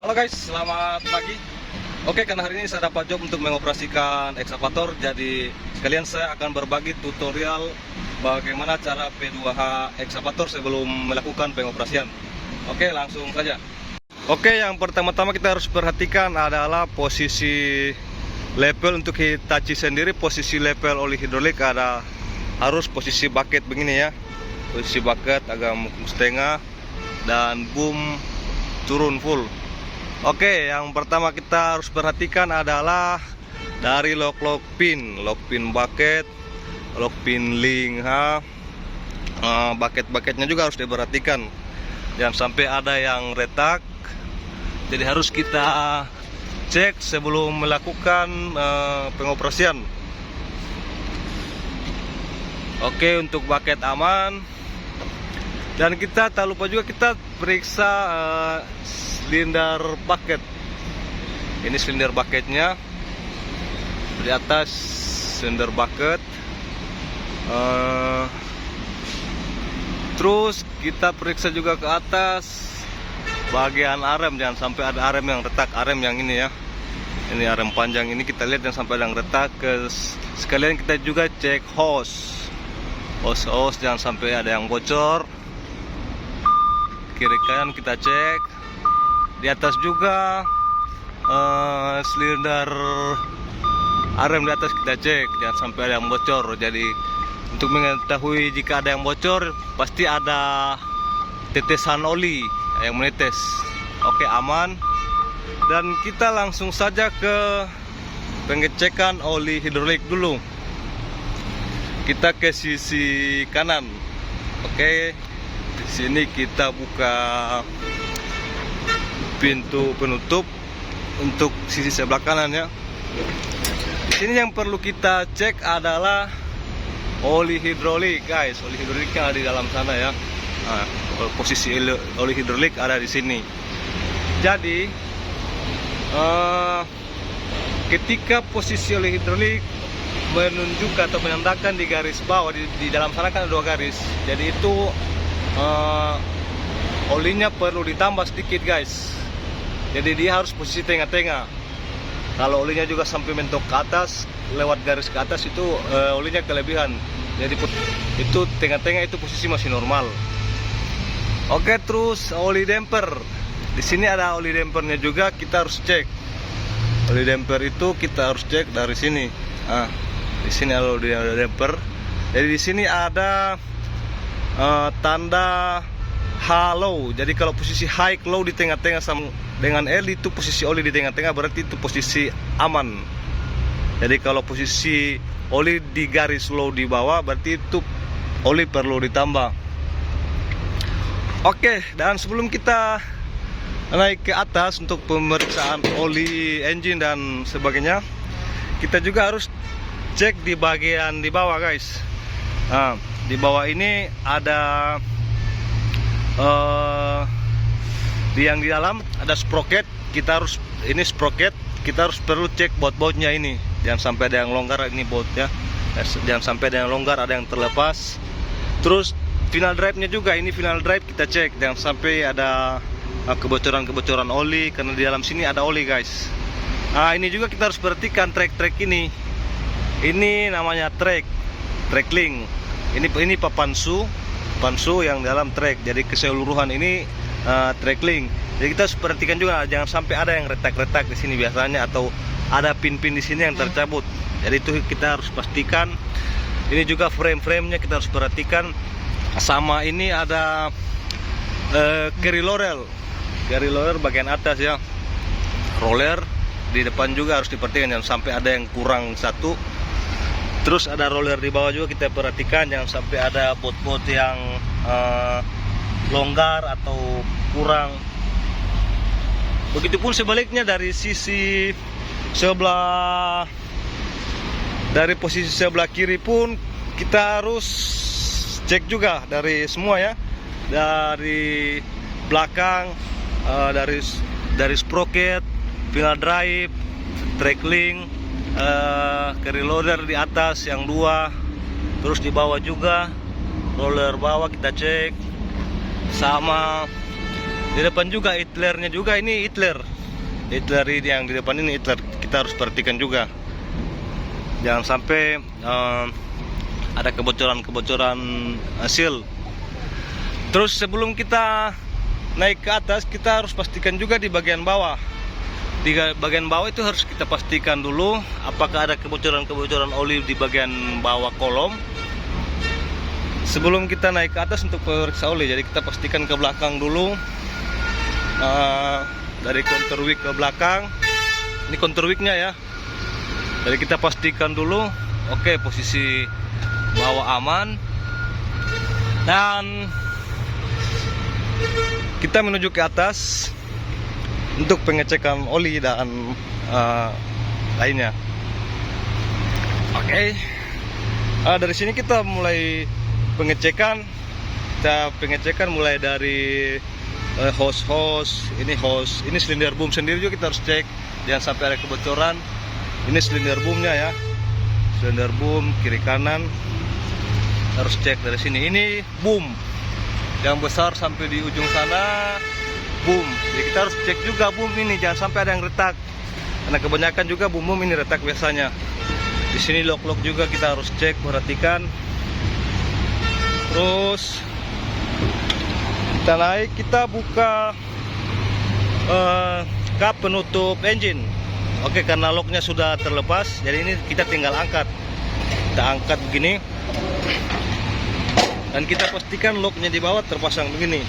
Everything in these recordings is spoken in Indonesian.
Halo guys, selamat pagi. Oke, karena hari ini saya dapat job untuk mengoperasikan ekskavator, jadi sekalian saya akan berbagi tutorial bagaimana cara P2H ekskavator sebelum melakukan pengoperasian. Oke, langsung saja. Oke, yang pertama-tama kita harus perhatikan adalah posisi level untuk Hitachi sendiri. Posisi level oli hidrolik harus posisi bucket begini ya. Posisi bucket agak setengah dan boom turun full. Oke, yang pertama kita harus perhatikan adalah dari lock pin bucket, lock pin link bucket-bucketnya juga harus diperhatikan. Jangan sampai ada yang retak. Jadi harus kita cek sebelum melakukan pengoperasian. Oke, untuk bucket aman. Dan kita tak lupa juga kita periksa silinder bucket. Ini silinder bucketnya di atas, silinder bucket. Terus kita periksa juga ke atas bagian arem, jangan sampai ada arem yang retak. Arem yang ini ya, ini arem panjang ini kita lihat jangan sampai ada yang retak. Sekalian kita juga cek hose jangan sampai ada yang bocor. Kiri kanan kita cek. Di atas juga silinder arem di atas kita cek, jangan sampai ada yang bocor. Jadi untuk mengetahui jika ada yang bocor, pasti ada tetesan oli yang menetes. Oke, aman. Dan kita langsung saja ke pengecekan oli hidrolik dulu. Kita ke sisi kanan. Oke, di sini kita buka pintu penutup untuk sisi sebelah kanan ya. Di sini yang perlu kita cek adalah oli hidrolik, guys. Oli hidroliknya ada di dalam sana ya. Nah, posisi oli hidrolik ada di sini. Jadi ketika posisi oli hidrolik menunjukkan atau menandakan di garis bawah, di dalam sana kan ada 2 garis. Jadi itu olinya perlu ditambah sedikit, guys. Jadi dia harus posisi tengah-tengah. Kalau olinya juga sampai mentok ke atas, lewat garis ke atas, itu olinya kelebihan. Jadi itu tengah-tengah, itu posisi masih normal. Oke, terus oli damper. Di sini ada oli dampernya juga, kita harus cek. Oli damper itu kita harus cek dari sini. Nah, di sini ada oli damper. Jadi di sini ada tanda low. Jadi kalau posisi high, low di tengah-tengah sama dengan L, itu posisi oli di tengah-tengah, berarti itu posisi aman. Jadi kalau posisi oli di garis low di bawah, berarti itu oli perlu ditambah. Oke, dan sebelum kita naik ke atas untuk pemeriksaan oli engine dan sebagainya, kita juga harus cek di bagian di bawah, guys. Nah, di bawah ini ada yang di dalam ada sprocket. Kita harus, ini sprocket, kita harus perlu cek baut-bautnya ini. Jangan sampai ada yang longgar, ini bautnya. Jangan sampai ada yang longgar, ada yang terlepas. Terus final drive-nya juga, ini final drive kita cek. Jangan sampai ada kebocoran-kebocoran oli, karena di dalam sini ada oli, guys. Nah, ini juga kita harus perhatikan track ini. Ini namanya track link. Ini papansu yang dalam track. Jadi keseluruhan ini track link. Jadi kita harus perhatikan juga jangan sampai ada yang retak-retak di sini biasanya, atau ada pin-pin di sini yang tercabut. Jadi itu kita harus pastikan. Ini juga frame-nya kita harus perhatikan. Sama ini ada carry roller bagian atas ya. Roller di depan juga harus diperhatikan, jangan sampai ada yang kurang satu. Terus ada roller di bawah juga kita perhatikan, jangan sampai ada bot-bot yang longgar atau kurang. Begitupun sebaliknya dari sisi sebelah, dari posisi sebelah kiri pun kita harus cek juga dari semua ya. Dari belakang, dari sprocket, final drive, track link, carry loader di atas yang 2, terus di bawah juga roller bawah kita cek. Sama di depan juga idlernya juga, ini idler Hitler yang di depan ini Hitler, kita harus perhatikan juga. Jangan sampai ada kebocoran-kebocoran hasil. Terus sebelum kita naik ke atas, kita harus pastikan juga di bagian bawah. Di bagian bawah itu harus kita pastikan dulu apakah ada kebocoran-kebocoran oli di bagian bawah kolom sebelum kita naik ke atas untuk periksa oli. Jadi kita pastikan ke belakang dulu, dari counterweight ke belakang. Ini counterweightnya ya. Jadi kita pastikan dulu, oke, posisi bawah aman. Dan kita menuju ke atas untuk pengecekan oli dan lainnya. Oke. Dari sini kita mulai pengecekan. Kita pengecekan mulai dari hose, ini silinder boom sendiri juga kita harus cek, jangan sampai ada kebocoran. Ini silinder boomnya ya, silinder boom kiri kanan harus cek dari sini. Ini boom yang besar sampai di ujung sana, boom. Jadi kita harus cek juga boom ini, jangan sampai ada yang retak, karena kebanyakan juga boom ini retak biasanya. Di sini lock juga kita harus cek, perhatikan. Terus kita naik, kita buka kap penutup engine. Oke, karena locknya sudah terlepas, jadi ini kita tinggal angkat. Kita angkat begini, dan kita pastikan locknya di bawah terpasang begini.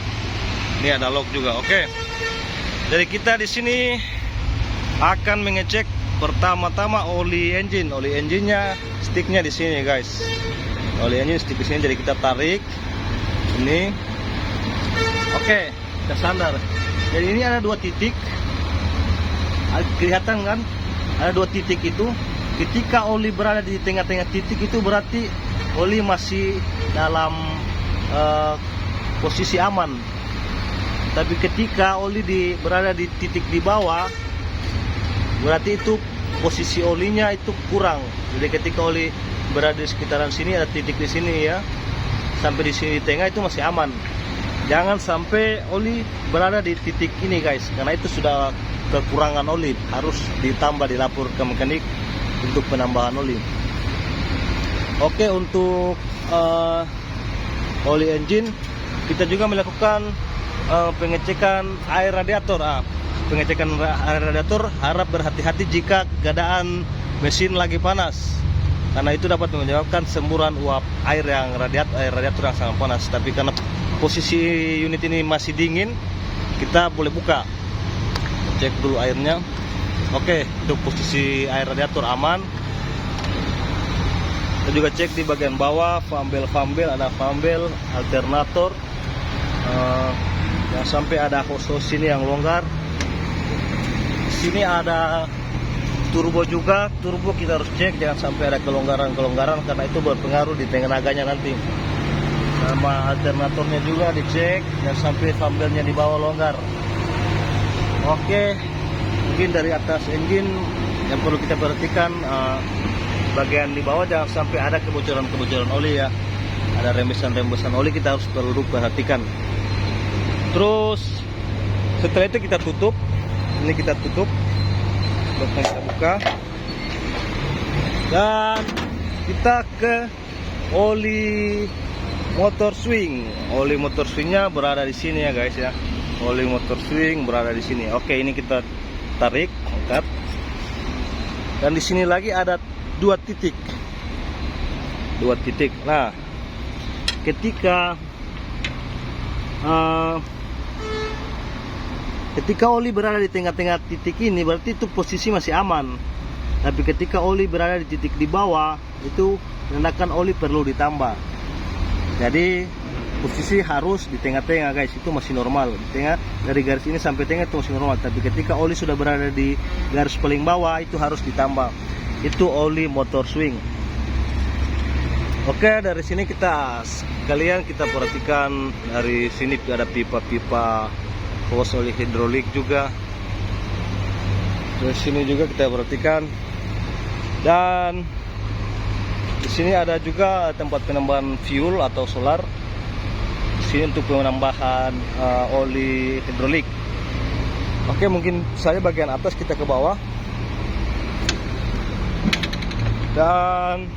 Ini ada lock juga. Oke. Jadi kita di sini akan mengecek pertama-tama oli engine. Oli engine-nya, sticknya di sini guys. Oli engine stick di sini. Jadi kita tarik ini. Oke, kita sandar. Jadi ini ada 2 titik. Kelihatan kan? Ada 2 titik itu. Ketika oli berada di tengah-tengah titik itu berarti oli masih dalam posisi aman. Tapi ketika oli berada di titik di bawah, berarti itu posisi olinya itu kurang. Jadi ketika oli berada di sekitaran sini, ada titik di sini ya, sampai di sini di tengah itu masih aman. Jangan sampai oli berada di titik ini guys, karena itu sudah kekurangan oli, harus ditambah, dilapor ke mekanik untuk penambahan oli. Oke, untuk oli engine kita juga melakukan pengecekan air radiator. Pengecekan air radiator, harap berhati-hati jika keadaan mesin lagi panas, karena itu dapat menyebabkan semburan uap air radiator yang sangat panas. Tapi karena posisi unit ini masih dingin, kita boleh buka, cek dulu airnya. Oke, untuk posisi air radiator aman. Kita juga cek di bagian bawah, fambel, ada fambel, alternator, jangan sampai ada hose sini yang longgar. Di sini ada turbo juga, turbo kita harus cek, jangan sampai ada kelonggaran, karena itu berpengaruh di tenaganya nanti. Sama alternatornya juga dicek, jangan sampai fambelnya di bawah longgar. Oke, mungkin dari atas engine yang perlu kita perhatikan, bagian di bawah jangan sampai ada kebocoran oli ya. Ada rembesan oli, kita harus perlu perhatikan. Terus setelah itu kita tutup. Ini kita tutup, kita buka, dan kita ke oli motor swing. Oli motor swingnya berada di sini ya guys ya. Oli motor swing berada di sini. Oke, ini kita tarik, angkat. Dan di sini lagi ada 2 titik. Nah, ketika oli berada di tengah-tengah titik ini, berarti itu posisi masih aman. Tapi ketika oli berada di titik di bawah, itu menandakan oli perlu ditambah. Jadi posisi harus di tengah-tengah guys, itu masih normal. Di tengah, dari garis ini sampai tengah itu masih normal. Tapi ketika oli sudah berada di garis paling bawah, itu harus ditambah. Itu oli motor swing. Oke, dari sini kita perhatikan, dari sini ada pipa-pipa hose oli hidrolik juga. Dari sini juga kita perhatikan. Dan di sini ada juga tempat penambahan fuel atau solar. Di sini untuk penambahan oli hidrolik. Oke, mungkin saya bagian atas kita ke bawah. Dan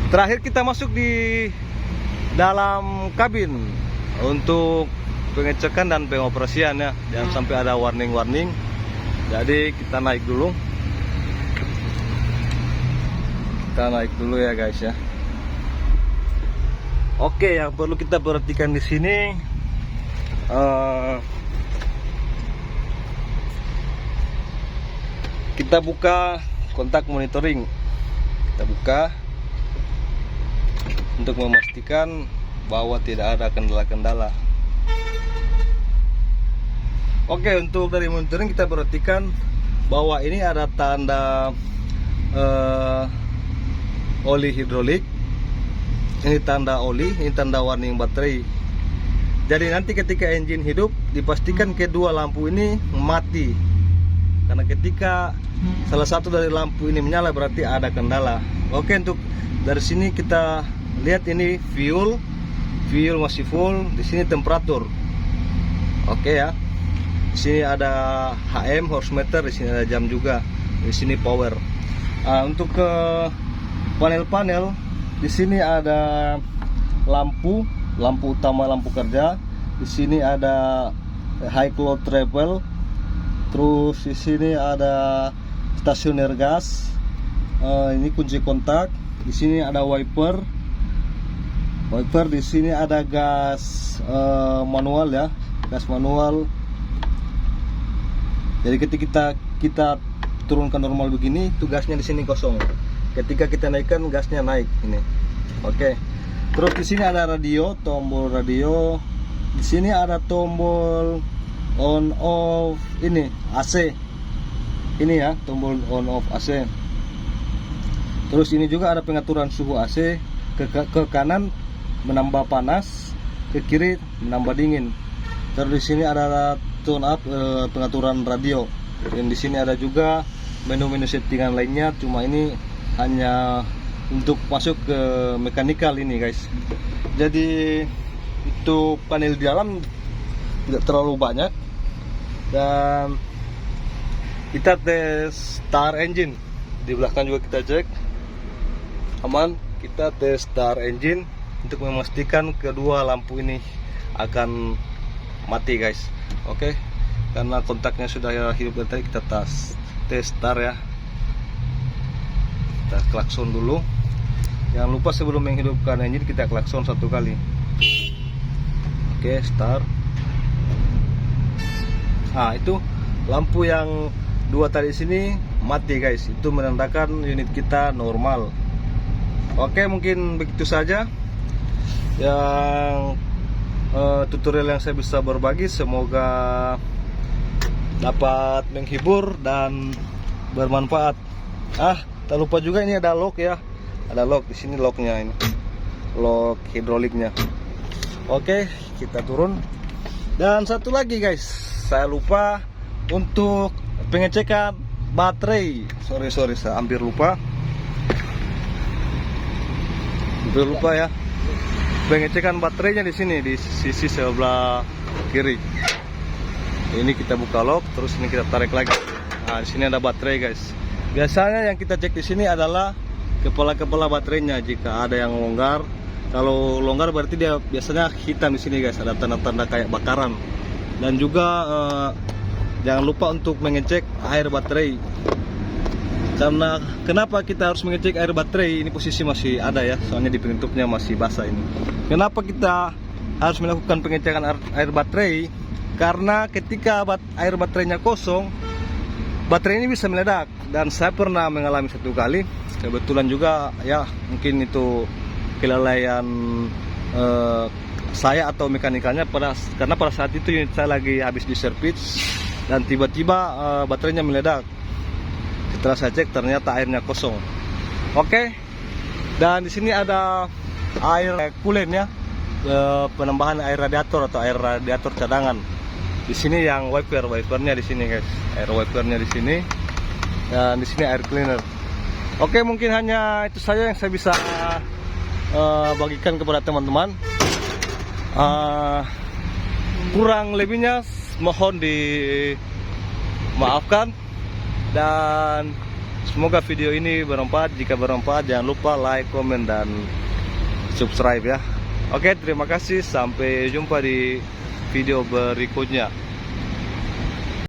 terakhir kita masuk di dalam kabin untuk pengecekan dan pengoperasian ya. Jangan sampai ada warning-warning. Jadi kita naik dulu. Kita naik dulu ya guys ya. Oke, yang perlu kita perhatikan di sini kita buka kontak monitoring. Kita buka untuk memastikan bahwa tidak ada kendala-kendala. Oke, untuk dari monitoring kita perhatikan bahwa ini ada tanda oli hidrolik. Ini tanda oli, ini tanda warning baterai. Jadi nanti ketika engine hidup, dipastikan kedua lampu ini mati. Karena ketika salah satu dari lampu ini menyala berarti ada kendala. Oke, untuk dari sini kita lihat ini fuel masih full. Di sini temperatur. Oke ya. Di sini ada HM horse meter, di sini ada jam juga. Di sini power. Untuk ke panel-panel, di sini ada lampu utama, lampu kerja. Di sini ada high load travel. Terus di sini ada stasioner gas. Ini kunci kontak. Di sini ada wiper. Di sini ada gas manual ya, gas manual. Jadi ketika kita turunkan normal begini, tugasnya di sini kosong. Ketika kita naikkan, gasnya naik ini. Oke. Terus di sini ada radio, tombol radio. Di sini ada tombol on off ini AC. Ini ya, tombol on off AC. Terus ini juga ada pengaturan suhu AC. Ke kanan menambah panas, ke kiri menambah dingin. Terus di sini ada tune up, pengaturan radio. Dan di sini ada juga menu-menu settingan lainnya. Cuma ini hanya untuk masuk ke mekanikal ini guys. Jadi itu panel di dalam tidak terlalu banyak. Dan kita tes start engine. Di belakang juga kita cek aman. Kita tes start engine untuk memastikan kedua lampu ini akan mati guys. Oke, karena kontaknya sudah hidup dari tadi, kita tes start ya. Kita klakson dulu. Jangan lupa sebelum menghidupkan engine kita klakson satu kali. Oke, start. Itu lampu yang dua tadi sini mati guys. Itu menandakan unit kita normal. Oke, mungkin begitu saja yang tutorial yang saya bisa berbagi. Semoga dapat menghibur dan bermanfaat. Tak lupa juga ini ada lock ya. Ada lock di sini, locknya ini. Lock hidroliknya. Oke, kita turun. Dan satu lagi guys, saya lupa untuk pengecekan baterai. Sorry, saya hampir lupa. Ya. Pengecekan baterainya di sini, di sisi sebelah kiri. Ini kita buka lock, terus ini kita tarik lagi. Di sini ada baterai guys. Biasanya yang kita cek di sini adalah kepala baterainya. Jika ada yang longgar, kalau longgar berarti dia biasanya hitam di sini guys. Ada tanda-tanda kayak bakaran. Dan juga jangan lupa untuk mengecek air baterai. Karena kenapa kita harus mengecek air baterai? Ini posisi masih ada ya, soalnya di penutupnya masih basah ini. Kenapa kita harus melakukan pengecekan air baterai? Karena ketika air baterainya kosong, baterai ini bisa meledak. Dan saya pernah mengalami satu kali. Kebetulan juga ya, mungkin itu kelalaian saya atau mekanikalnya. Karena pada saat itu unit saya lagi habis di servis dan tiba-tiba baterainya meledak. Setelah saya cek ternyata airnya kosong. Oke. Dan di sini ada air coolant ya, penambahan air radiator atau air radiator cadangan. Di sini yang wipernya di sini guys, air wipernya di sini, dan di sini air cleaner. Oke, mungkin hanya itu saja yang saya bisa bagikan kepada teman-teman. Kurang lebihnya mohon dimaafkan, dan semoga video ini bermanfaat. Jika bermanfaat jangan lupa like, komen, dan subscribe ya. Oke, terima kasih, sampai jumpa di video berikutnya.